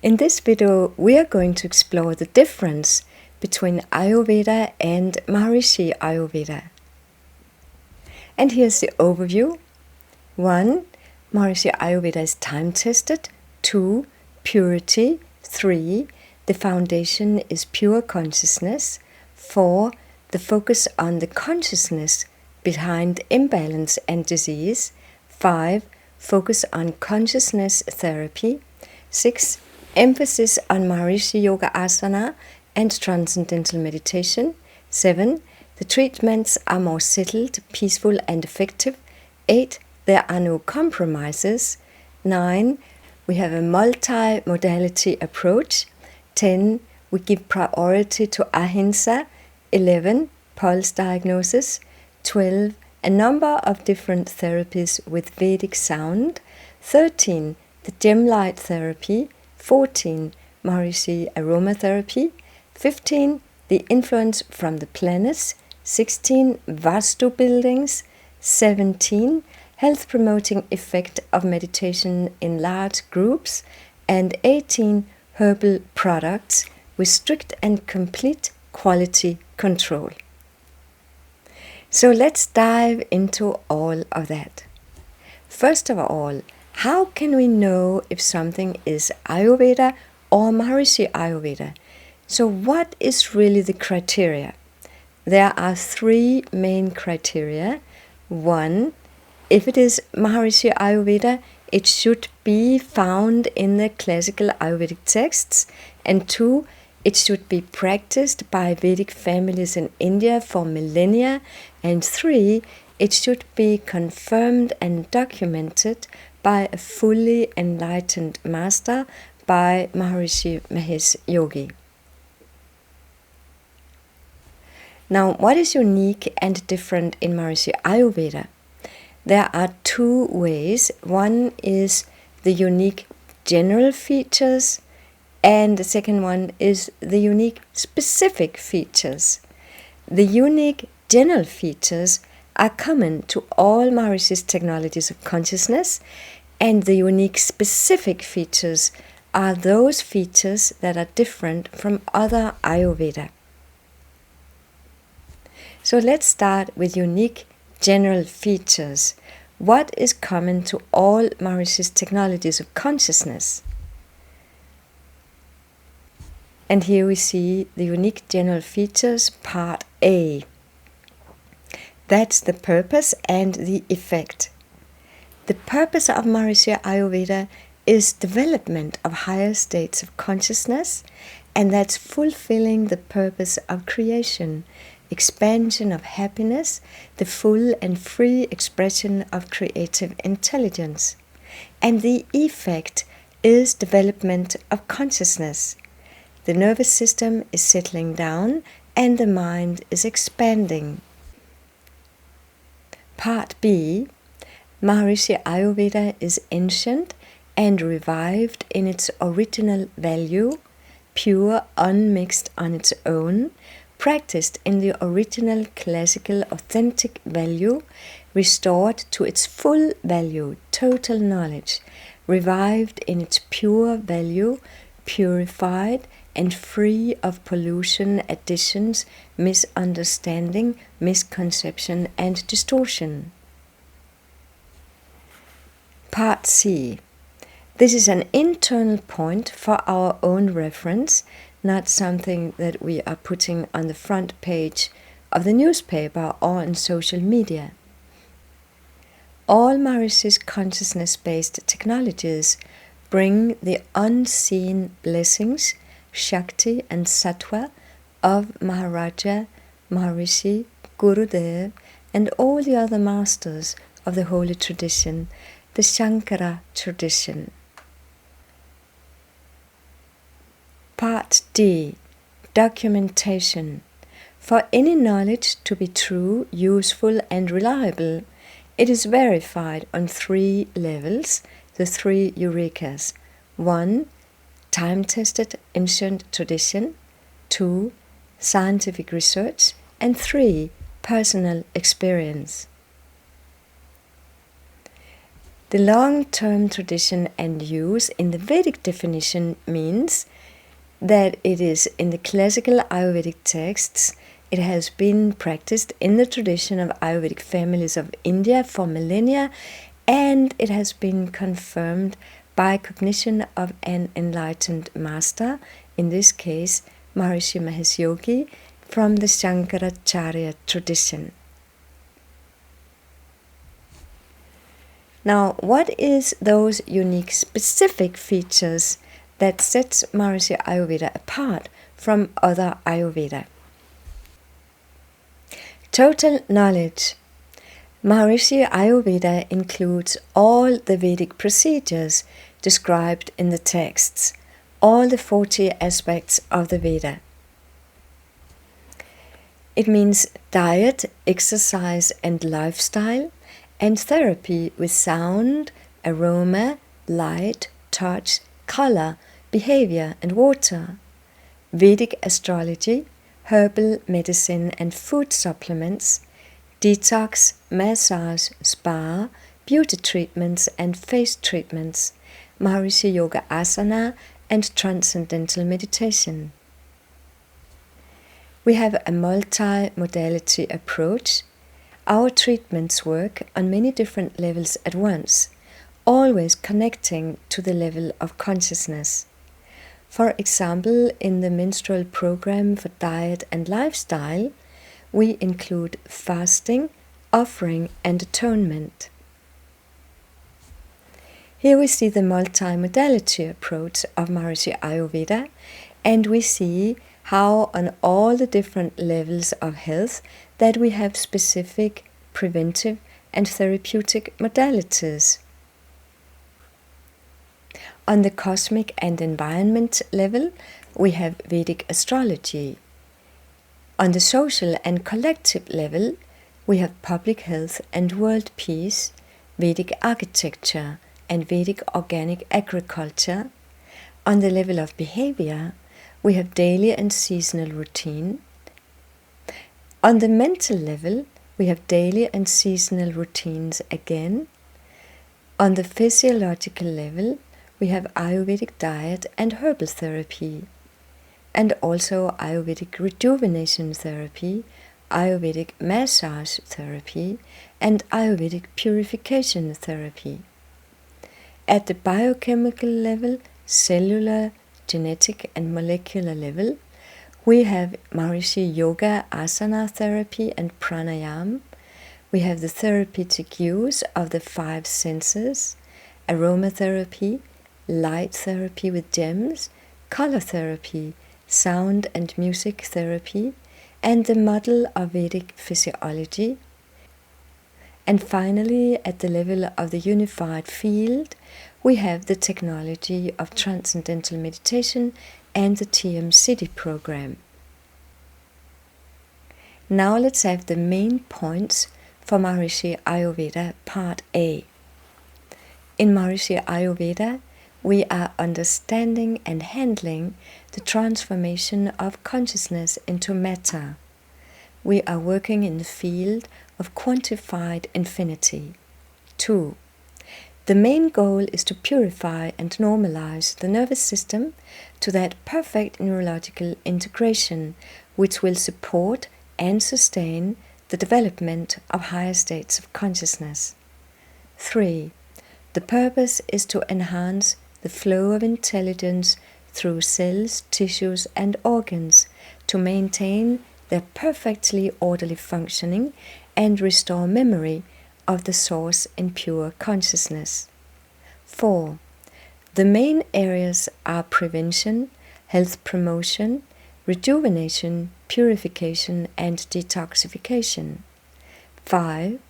In this video, we are going to explore the difference between Ayurveda and Maharishi Ayurveda. And here's the overview. 1. Maharishi Ayurveda is time-tested. 2. Purity. 3. The foundation is pure consciousness. 4. The focus on the consciousness behind imbalance and disease. 5. Focus on consciousness therapy. 6. Emphasis on Maharishi Yoga Asana and transcendental meditation. 7. The treatments are more settled, peaceful and effective. 8. There are no compromises. 9. We have a multi-modality approach. 10. We give priority to ahimsa. 11. Pulse diagnosis. 12. A number of different therapies with Vedic sound. 13. The gem light therapy. 14. Maharishi aromatherapy. 15. The influence from the planets. 16. Vastu buildings. 17. Health promoting effect of meditation in large groups. And 18. Herbal products with strict and complete quality control. So let's dive into all of that. First of all, how can we know if something is Ayurveda or Maharishi Ayurveda? So what is really the criteria? There are 3 main criteria. 1. If it is Maharishi Ayurveda, it should be found in the classical Ayurvedic texts. And 2. It should be practiced by Vedic families in India for millennia. And 3. It should be confirmed and documented by a fully enlightened master, by Maharishi Mahesh Yogi. Now, what is unique and different in Maharishi Ayurveda? There are 2 ways. One is the unique general features, and the second one is the unique specific features. The unique general features are common to all Maharishi's technologies of consciousness, and the unique specific features are those features that are different from other Ayurveda. So let's start with unique general features. What is common to all Maharishi's technologies of consciousness? And here we see the unique general features, part A. That's the purpose and the effect. The purpose of Maharishi Ayurveda is development of higher states of consciousness, and that's fulfilling the purpose of creation, expansion of happiness, the full and free expression of creative intelligence. And the effect is development of consciousness. The nervous system is settling down and the mind is expanding. Part B. Maharishi Ayurveda is ancient and revived in its original value, pure, unmixed on its own, practiced in the original classical authentic value, restored to its full value, total knowledge, revived in its pure value, purified and free of pollution, additions, misunderstanding, misconception and distortion. Part C. This is an internal point for our own reference, not something that we are putting on the front page of the newspaper or on social media. All Maharishi's consciousness-based technologies bring the unseen blessings, Shakti and Sattva of Maharaja, Maharishi, Gurudev, and all the other masters of the holy tradition, the Shankara tradition. Part D. Documentation. For any knowledge to be true, useful and reliable, it is verified on 3 levels, the 3 eurekas. 1. Time-tested ancient tradition. 2. Scientific research. And 3. Personal experience. The long-term tradition and use in the Vedic definition means that it is in the classical Ayurvedic texts. It has been practiced in the tradition of Ayurvedic families of India for millennia, and it has been confirmed by cognition of an enlightened master, in this case Maharishi Mahesh Yogi, from the Shankaracharya tradition. Now, what is those unique specific features that sets Maharishi Ayurveda apart from other Ayurveda? Total knowledge. Maharishi Ayurveda includes all the Vedic procedures described in the texts, all the 40 aspects of the Veda. It means diet, exercise and lifestyle, and therapy with sound, aroma, light, touch, color, behavior and water. Vedic astrology, herbal medicine and food supplements, detox, massage, spa, beauty treatments and face treatments, Maharishi Yoga Asana and transcendental meditation. We have a multi-modality approach. Our treatments work on many different levels at once, always connecting to the level of consciousness. For example, in the menstrual program for diet and lifestyle, we include fasting, offering and atonement. Here we see the multi-modality approach of Maharishi Ayurveda, and we see how on all the different levels of health that we have specific preventive and therapeutic modalities. On the cosmic and environment level, we have Vedic astrology. On the social and collective level, we have public health and world peace, Vedic architecture and Vedic organic agriculture. On the level of behavior, we have daily and seasonal routine. On the mental level, we have daily and seasonal routines again. On the physiological level, we have Ayurvedic diet and herbal therapy, and also Ayurvedic rejuvenation therapy, Ayurvedic massage therapy, and Ayurvedic purification therapy. At the biochemical level, cellular, genetic and molecular level, we have Maharishi Yoga Asana therapy and pranayam. We have the therapeutic use of the 5 senses, aromatherapy, light therapy with gems, color therapy, sound and music therapy, and the model of Vedic physiology. And finally, at the level of the unified field, we have the technology of transcendental meditation and the TM City program. Now let's have the main points for Maharishi Ayurveda Part A. In Maharishi Ayurveda, we are understanding and handling the transformation of consciousness into matter. We are working in the field of quantified infinity. 2. The main goal is to purify and normalize the nervous system to that perfect neurological integration which will support and sustain the development of higher states of consciousness. 3. The purpose is to enhance the flow of intelligence through cells, tissues and organs to maintain their perfectly orderly functioning and restore memory of the source in pure consciousness. 4. The main areas are prevention, health promotion, rejuvenation, purification and detoxification. 5.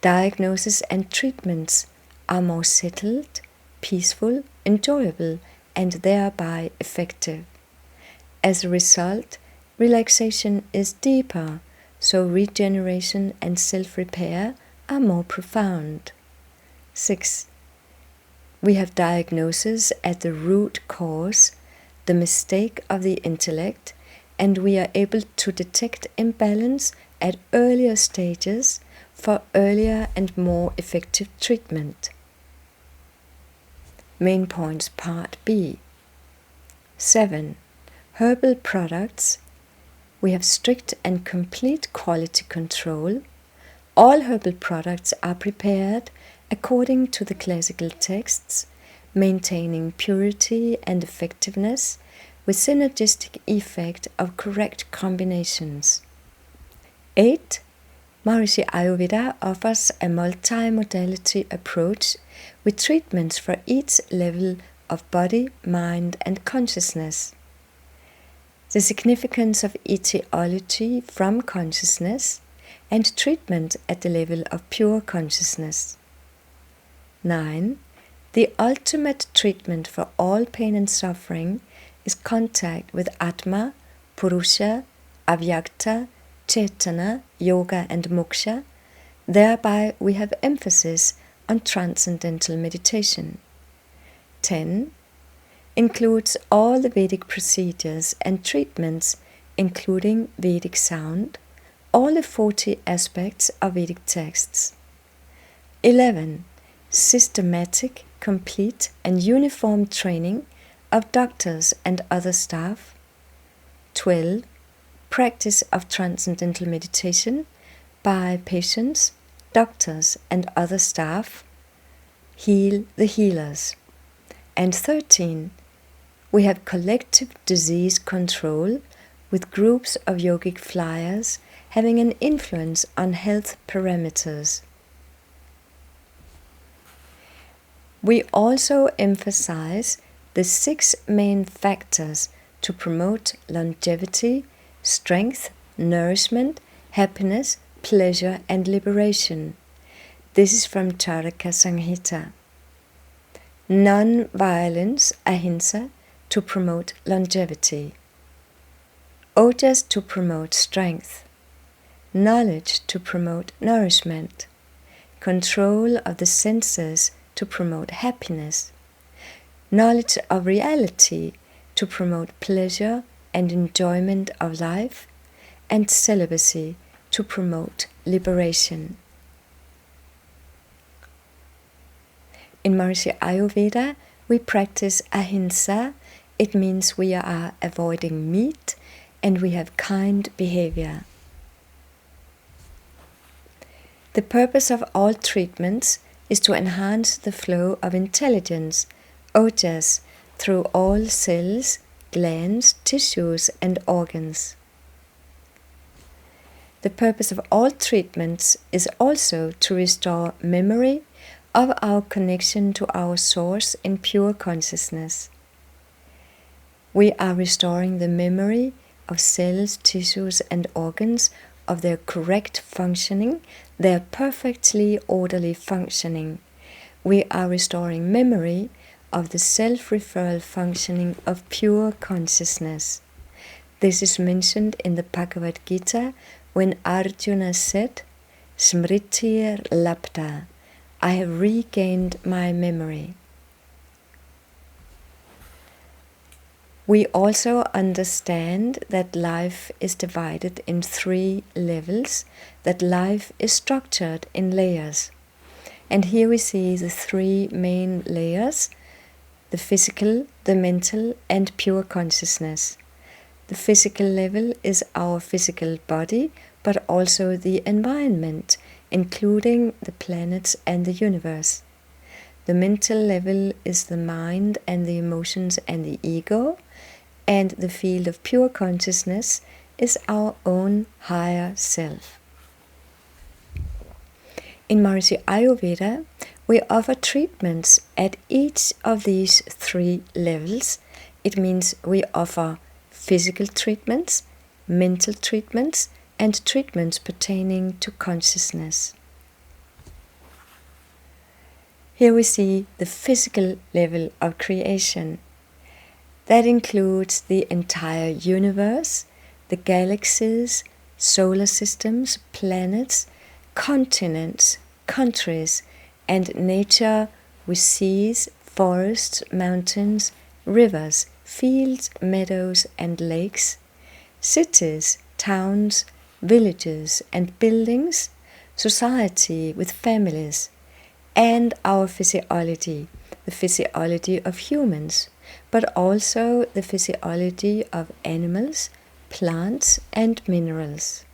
Diagnosis and treatments are more settled, peaceful, enjoyable and thereby effective. As a result, relaxation is deeper, so regeneration and self-repair are more profound. 6. We have diagnosis at the root cause, the mistake of the intellect, and we are able to detect imbalance at earlier stages for earlier and more effective treatment. Main points part B. 7. Herbal products. We have strict and complete quality control. All herbal products are prepared according to the classical texts, maintaining purity and effectiveness with synergistic effect of correct combinations. 8. Maharishi Ayurveda offers a multi-modality approach with treatments for each level of body, mind and consciousness. The significance of etiology from consciousness and treatment at the level of pure consciousness. 9. The ultimate treatment for all pain and suffering is contact with Atma, Purusha, Avyakta, Chetana, Yoga and Moksha. Thereby we have emphasis on transcendental meditation. 10. Includes all the Vedic procedures and treatments, including Vedic sound, all the 40 aspects of Vedic texts. 11. Systematic, complete and uniform training of doctors and other staff. 12. Practice of transcendental meditation by patients, doctors and other staff. Heal the healers. And 13. We have collective disease control with groups of yogic flyers having an influence on health parameters. We also emphasize the 6 main factors to promote longevity, strength, nourishment, happiness, pleasure and liberation. This is from Charaka Samhita. Non-violence, ahimsa, to promote longevity. Ojas to promote strength. Knowledge to promote nourishment. Control of the senses to promote happiness. Knowledge of reality to promote pleasure and enjoyment of life, and celibacy to promote liberation. In Maharishi Ayurveda, we practice ahimsa. It means we are avoiding meat and we have kind behavior. The purpose of all treatments is to enhance the flow of intelligence, ojas, through all cells, glands, tissues and organs. The purpose of all treatments is also to restore memory of our connection to our source in pure consciousness. We are restoring the memory of cells, tissues and organs of their correct functioning, their perfectly orderly functioning. We are restoring memory of the self-referral functioning of pure consciousness. This is mentioned in the Bhagavad Gita when Arjuna said, Smritir Lapta, I have regained my memory. We also understand that life is divided in 3 levels, that life is structured in layers. And here we see the 3 main layers: the physical, the mental, and pure consciousness. The physical level is our physical body, but also the environment, including the planets and the universe. The mental level is the mind and the emotions and the ego, and the field of pure consciousness is our own higher self. In Maharishi Ayurveda, we offer treatments at each of these 3 levels. It means we offer physical treatments, mental treatments, and treatments pertaining to consciousness. Here we see the physical level of creation. That includes the entire universe, the galaxies, solar systems, planets, continents, countries, and nature with seas, forests, mountains, rivers, fields, meadows, and lakes, cities, towns, villages, and buildings, society with families, and our physiology, the physiology of humans, but also the physiology of animals, plants, and minerals.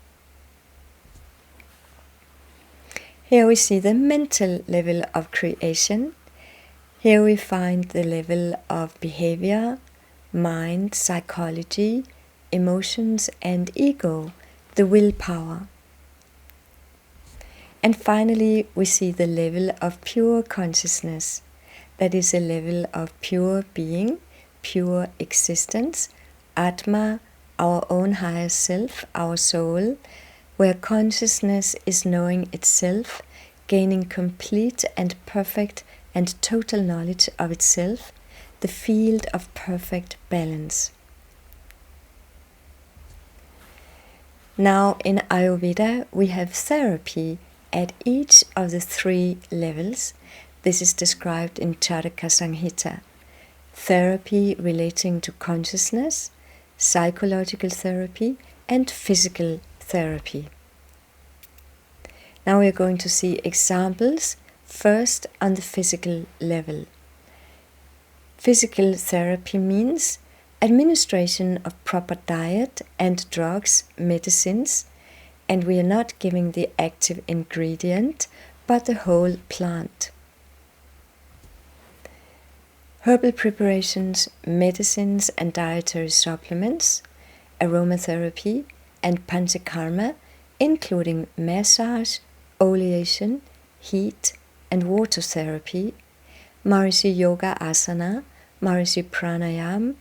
Here we see the mental level of creation. Here we find the level of behavior, mind, psychology, emotions, and ego, the willpower. And finally, we see the level of pure consciousness. That is a level of pure being, pure existence, Atma, our own higher self, our soul, where consciousness is knowing itself, gaining complete and perfect and total knowledge of itself, the field of perfect balance. Now in Ayurveda we have therapy at each of the 3 levels. This is described in Charaka Samhita. Therapy relating to consciousness, psychological therapy, and physical therapy. Now we are going to see examples, first on the physical level. Physical therapy means administration of proper diet and drugs, medicines, and we are not giving the active ingredient, but the whole plant. Herbal preparations, medicines and dietary supplements, aromatherapy and panchakarma, including massage, oleation, heat and water therapy, Maharishi Yoga Asana, Maharishi Pranayam,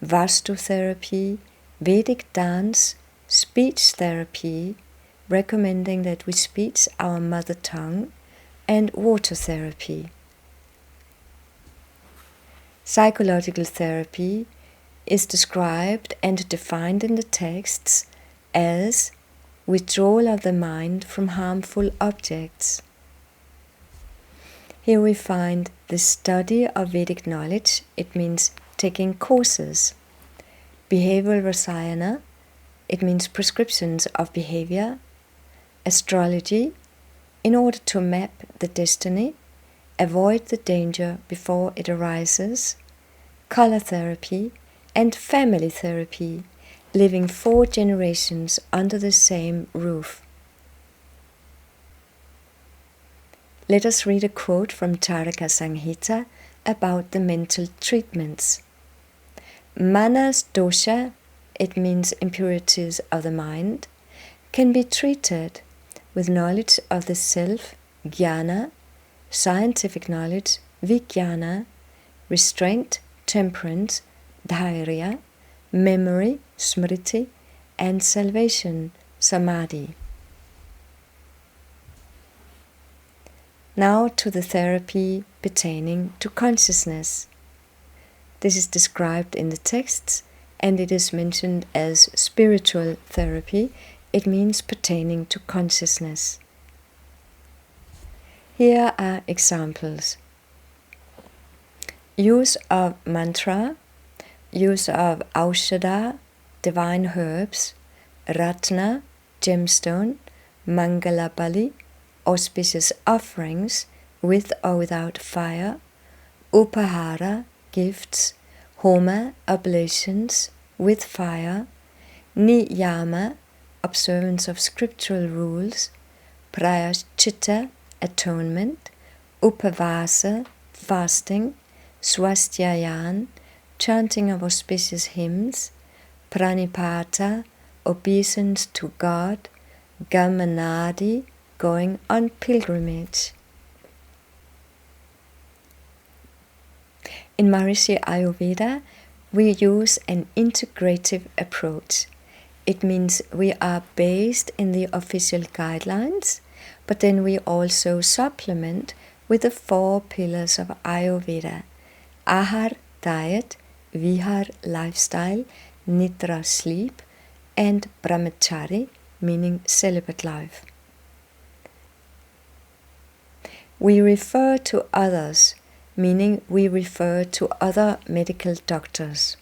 Vastu therapy, Vedic dance, speech therapy, recommending that we speak our mother tongue, and water therapy. Psychological therapy is described and defined in the texts as withdrawal of the mind from harmful objects. Here we find the study of Vedic knowledge, it means taking courses. Behavioral Rasayana, it means prescriptions of behavior. Astrology, in order to map the destiny, avoid the danger before it arises. Color therapy and family therapy, living 4 generations under the same roof. Let us read a quote from Charaka Samhita about the mental treatments. Manas dosha, it means impurities of the mind, can be treated with knowledge of the self, jnana, scientific knowledge, vijnana, restraint, temperance, dhairya, memory, smriti, and salvation, samadhi. Now to the therapy pertaining to consciousness. This is described in the texts, and it is mentioned as spiritual therapy. It means pertaining to consciousness. Here are examples. Use of mantra, use of aushadha, divine herbs, ratna, gemstone, mangala bali, auspicious offerings with or without fire, upahara, gifts, homa, oblations with fire, niyama, observance of scriptural rules, prayaschitta, atonement, upavasa, fasting, swastyayan, chanting of auspicious hymns, pranipata, obeisance to God, gamanadi, going on pilgrimage. In Maharishi Ayurveda, we use an integrative approach. It means we are based in the official guidelines, but then we also supplement with the 4 pillars of Ayurveda: Ahar, diet, Vihar, lifestyle, Nidra, sleep, and Brahmachari, meaning celibate life. We refer to others, meaning we refer to other medical doctors.